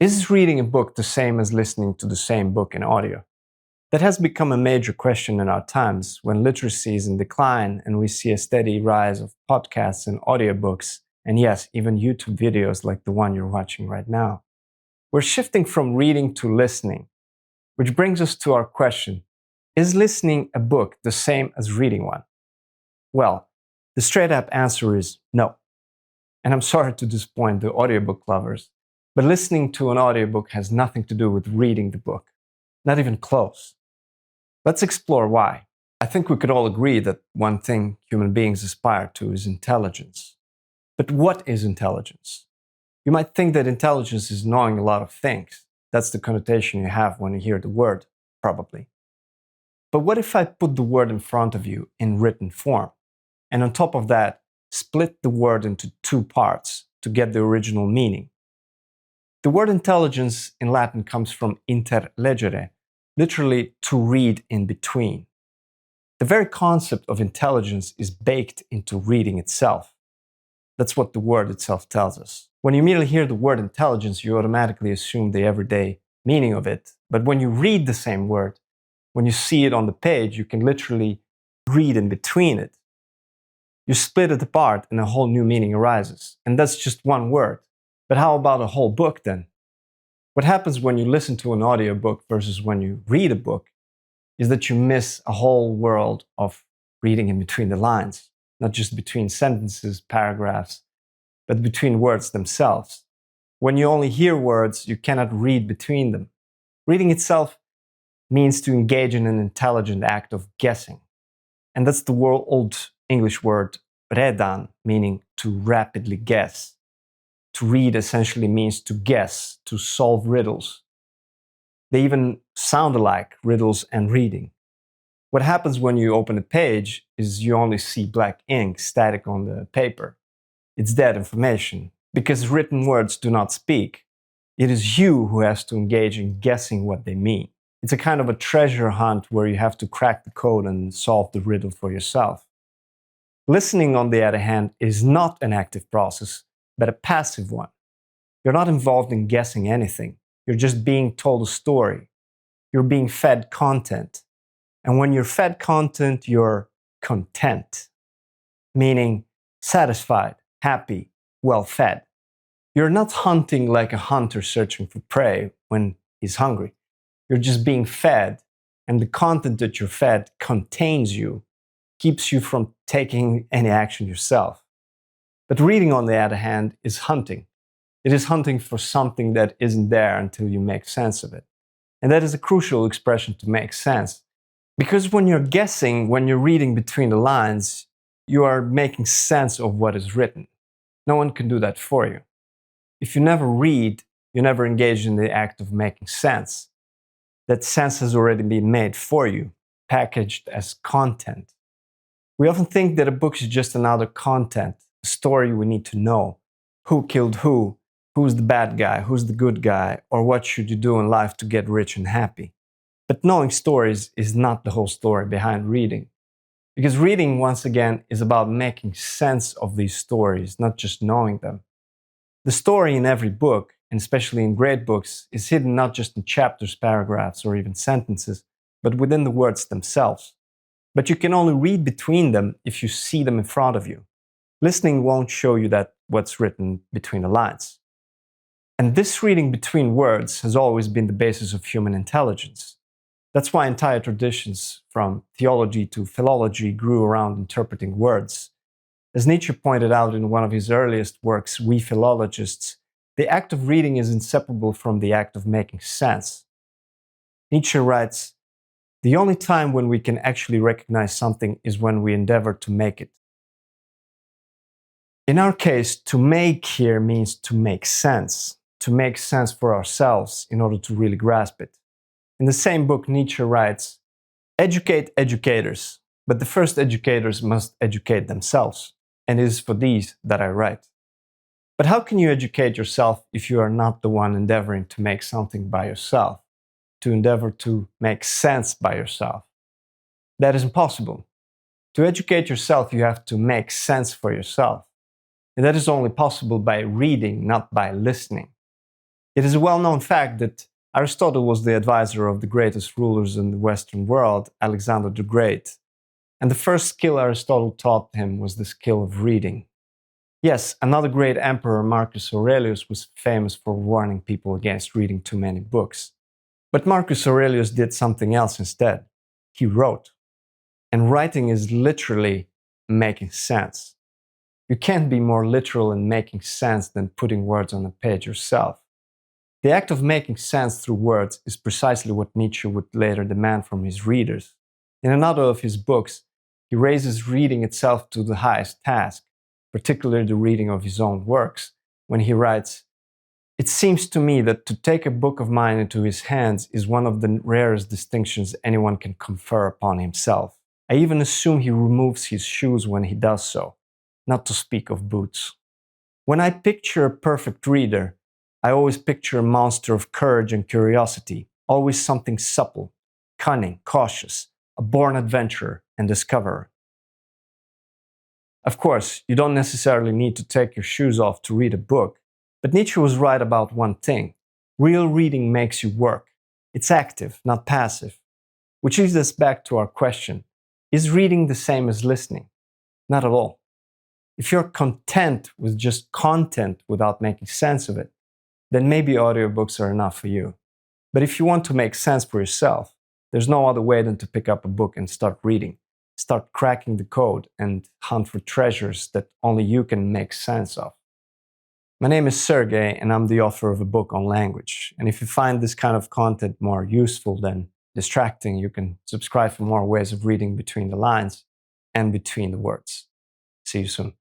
Is reading a book the same as listening to the same book in audio? That has become a major question in our times when literacy is in decline and we see a steady rise of podcasts and audiobooks, and yes, even YouTube videos like the one you're watching right now. We're shifting from reading to listening, which brings us to our question: is listening a book the same as reading one? Well, the straight up answer is no. And I'm sorry to disappoint the audiobook lovers, but listening to an audiobook has nothing to do with reading the book. Not even close. Let's explore why. I think we could all agree that one thing human beings aspire to is intelligence. But what is intelligence? You might think that intelligence is knowing a lot of things. That's the connotation you have when you hear the word, probably. But what if I put the word in front of you in written form, and on top of that, split the word into two parts to get the original meaning? The word intelligence in Latin comes from interlegere, literally to read in between. The very concept of intelligence is baked into reading itself. That's what the word itself tells us. When you merely hear the word intelligence, you automatically assume the everyday meaning of it. But when you read the same word, when you see it on the page, you can literally read in between it. You split it apart and a whole new meaning arises. And that's just one word. But how about a whole book then? What happens when you listen to an audiobook versus when you read a book is that you miss a whole world of reading in between the lines, not just between sentences, paragraphs, but between words themselves. When you only hear words, you cannot read between them. Reading itself means to engage in an intelligent act of guessing. And that's the old English word redan, meaning to rapidly guess. To read essentially means to guess, to solve riddles. They even sound alike, riddles and reading. What happens when you open a page is you only see black ink static on the paper. It's dead information, because written words do not speak. It is you who has to engage in guessing what they mean. It's a kind of a treasure hunt where you have to crack the code and solve the riddle for yourself. Listening, on the other hand, is not an active process, but a passive one. You're not involved in guessing anything. You're just being told a story. You're being fed content. And when you're fed content, you're content, meaning satisfied, happy, well fed. You're not hunting like a hunter searching for prey when he's hungry. You're just being fed, and the content that you're fed contains you, keeps you from taking any action yourself. But reading, on the other hand, is hunting. It is hunting for something that isn't there until you make sense of it. And that is a crucial expression, to make sense. Because when you're guessing, when you're reading between the lines, you are making sense of what is written. No one can do that for you. If you never read, you never engage in the act of making sense. That sense has already been made for you, packaged as content. We often think that a book is just another content, a story we need to know. Who killed who? Who's the bad guy? Who's the good guy? Or what should you do in life to get rich and happy? But knowing stories is not the whole story behind reading. Because reading, once again, is about making sense of these stories, not just knowing them. The story in every book, and especially in great books, is hidden not just in chapters, paragraphs, or even sentences, but within the words themselves. But you can only read between them if you see them in front of you. Listening won't show you that what's written between the lines. And this reading between words has always been the basis of human intelligence. That's why entire traditions, from theology to philology, grew around interpreting words. As Nietzsche pointed out in one of his earliest works, We Philologists, the act of reading is inseparable from the act of making sense. Nietzsche writes, "The only time when we can actually recognize something is when we endeavor to make it." In our case, to make here means to make sense for ourselves in order to really grasp it. In the same book, Nietzsche writes, "Educate educators, but the first educators must educate themselves, and it is for these that I write." But how can you educate yourself if you are not the one endeavoring to make something by yourself, to endeavor to make sense by yourself? That is impossible. To educate yourself, you have to make sense for yourself. And that is only possible by reading, not by listening. It is a well-known fact that Aristotle was the advisor of the greatest rulers in the Western world, Alexander the Great. And the first skill Aristotle taught him was the skill of reading. Yes, another great emperor, Marcus Aurelius, was famous for warning people against reading too many books. But Marcus Aurelius did something else instead. He wrote. And writing is literally making sense. You can't be more literal in making sense than putting words on a page yourself. The act of making sense through words is precisely what Nietzsche would later demand from his readers. In another of his books, he raises reading itself to the highest task, particularly the reading of his own works, when he writes, "It seems to me that to take a book of mine into his hands is one of the rarest distinctions anyone can confer upon himself. I even assume he removes his shoes when he does so, not to speak of boots. When I picture a perfect reader, I always picture a monster of courage and curiosity, always something supple, cunning, cautious, a born adventurer and discoverer." Of course, you don't necessarily need to take your shoes off to read a book, but Nietzsche was right about one thing. Real reading makes you work. It's active, not passive. Which leads us back to our question. Is reading the same as listening? Not at all. If you're content with just content without making sense of it, then maybe audiobooks are enough for you. But if you want to make sense for yourself, there's no other way than to pick up a book and start reading. Start cracking the code and hunt for treasures that only you can make sense of. My name is Sergey, and I'm the author of a book on language. And if you find this kind of content more useful than distracting, you can subscribe for more ways of reading between the lines and between the words. See you soon.